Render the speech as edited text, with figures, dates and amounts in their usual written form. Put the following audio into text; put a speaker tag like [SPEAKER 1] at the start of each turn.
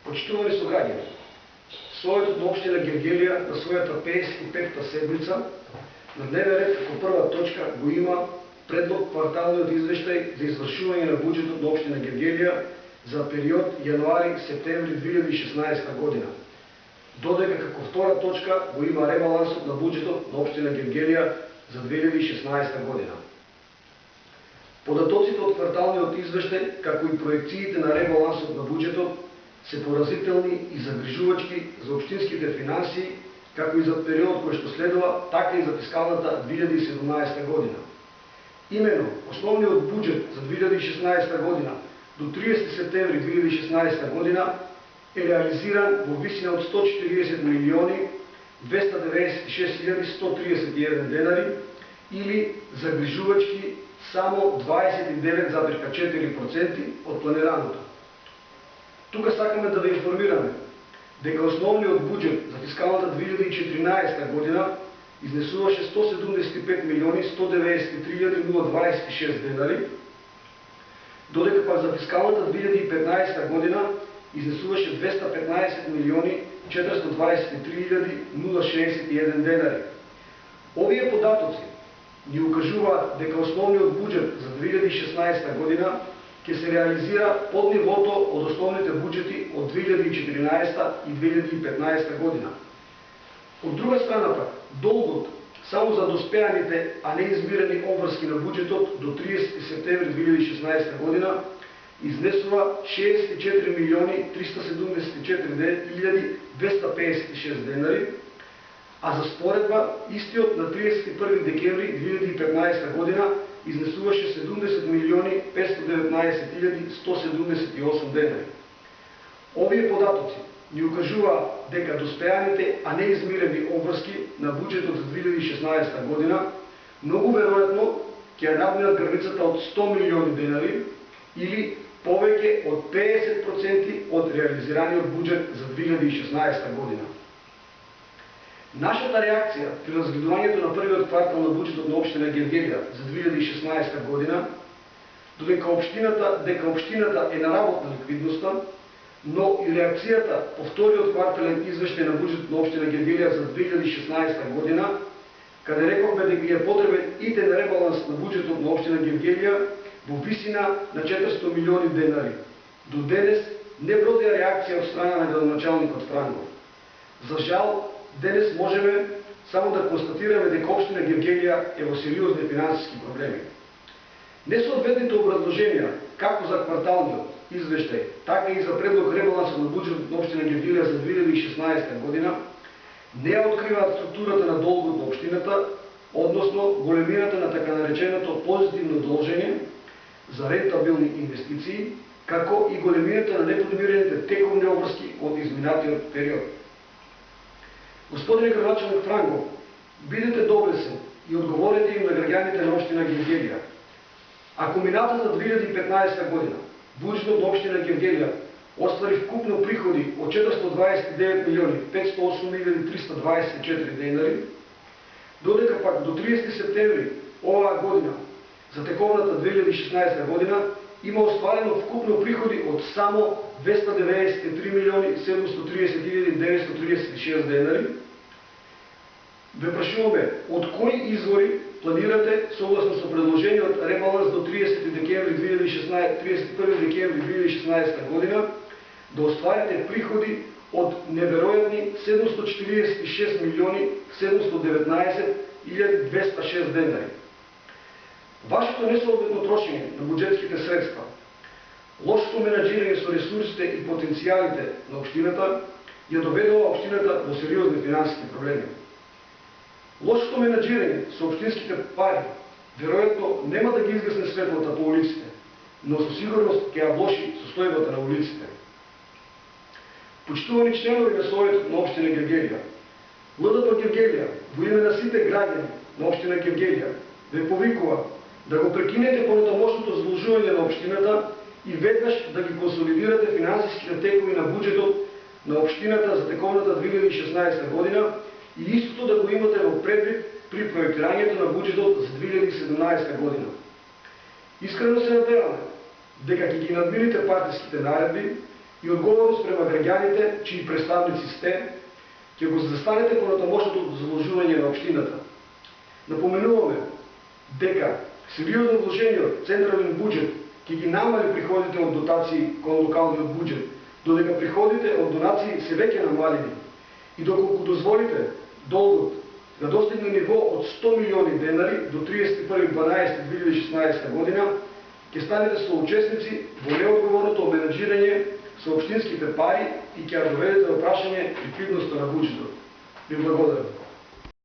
[SPEAKER 1] Почитувани сограѓани, Советот на општина Гевгелија на својата 55-та седмица на дневен ред како прва точка го има предлог кварталниот извештај за извршување на буџетот на општина Гевгелија за период јануари-септември 2016 година. Додека како втора точка го има ребалансот на буџетот на општина Гевгелија за 2016 година. Податоците од кварталниот извештај, како и проекциите на ребалансот на буџетот, се поразителни и загрижувачки за општинските финансии, како и за период кој што следува, така и за фискалната 2017 година. Имено, основниот буџет за 2016 година до 30 септември 2016 година е реализиран во висина од 140 милиони 296 131 денари или загрижувачки само 29,4% од планираното. Тука сакаме да ве информираме дека основниот буџет за фискалната 2014 година изнесуваше 175 милиони 193 026 денари, додека пак за фискалната 2015 година изнесуваше 215 милиони 423 061 денари. Овие податоци ни укажуваат дека основниот буџет за 2016 година ќе се реализира под нивото од основните буџети од 2014 и 2015 година. Од друга страна пак, долгот само за доспеаните, а не измирени обврски на буџетот до 30 септември 2016 година изнесува 64 милиони 374 256 денари, а за споредба истиот на 31 декември 2015 година изнесуваше 70 милиони 519 178 денари. Овие податоци ни укажуваат дека доспеаните, а не измирени обврски на буџетот за 2016 година многу веројатно ќе надминат границата од 100 милиони денари или повеќе од 50% од реализираниот буџет за 2016 година. Нашата реакција при разгледувањето на првиот квартал на буџетот на општина Гевгелија за 2016 година, додека општината е на работна ликвидноста, но и реакцијата по вториот квартален извештај на буџетот на општина Гевгелија за 2016 година, каде рековме дека е потребен иден ребаланс на буџетот на општина Гевгелија во висина на 400 милиони денари. До денес не бродија реакција од страна на градоначалникот Франгов. За жал, денес можеме само да констатираме дека општина Гевгелија е во сериозни финансиски проблеми. Несоодветните образложенија, како за кварталниот извештај, така и за предлог ребалансот на буџетот на општина Гевгелија за 2016 година, не откриваат структурата на долгот на општината, односно големината на така нареченото позитивно должење за рентабилни инвестиции, како и големината на неподмирените тековни обврски од изминатиот период. Господине градоначалник Франгов, бидете доблесен и одговорете им на граѓаните на општина Гевгелија. Ако минатата 2015 година буџетот на општина Гевгелија оствари вкупно приходи од 429 милиони 508 324 денари, додека пак до 30 септември оваа година за тековната 2016 година има остварено вкупно приходи од само 293 милиони 730 936 денари, ве прашуваме од кои извори планирате согласно со предложениот ребаланс до 31 декември 2016 година да остварите приходи од неверојатни 746 милиони 719 206 денари. Вашето несоодветно трошење на буџетските средства, лошото менаџирање со ресурсите и потенцијалите на општината ја доведува општината во сериозни финансиски проблеми. Лошото менаџирање со општинските пари веројатно нема да ги изгасне светлата по улиците, но со сигурност ќе ја влоши состојбата на улиците. Почитувани членови на Советот на општина Гевгелија, ЛДП Гевгелија во име на сите граѓани на општина Гевгелија ве повикува да го прекинете понатамошното задолжување на општината и веднаш да ги консолидирате финансиските текови на буџетот на општината за тековната 2016 година и истото да го имате во предвид при проектирањето на буџетот за 2017 година. Искрено се надеваме дека ќе ги надмините партиските наредби и одговорност према граѓаните, чии представници сте, ќе го застанете понатамошното заложување на општината. Напоменуваме дека сериозно вложение од централен буџет ќе ги намали приходите од дотации кон локалниот буџет, додека приходите од донации се веќе намалени и доколку дозволите долгот да достигне ниво од 100 милиони денари до 31.12.2016 година, ќе станете соучесници во неодговорното менаџирање со општинските пари и ќе ја доведете до прашање ликвидноста на буџетот. Ви благодарам.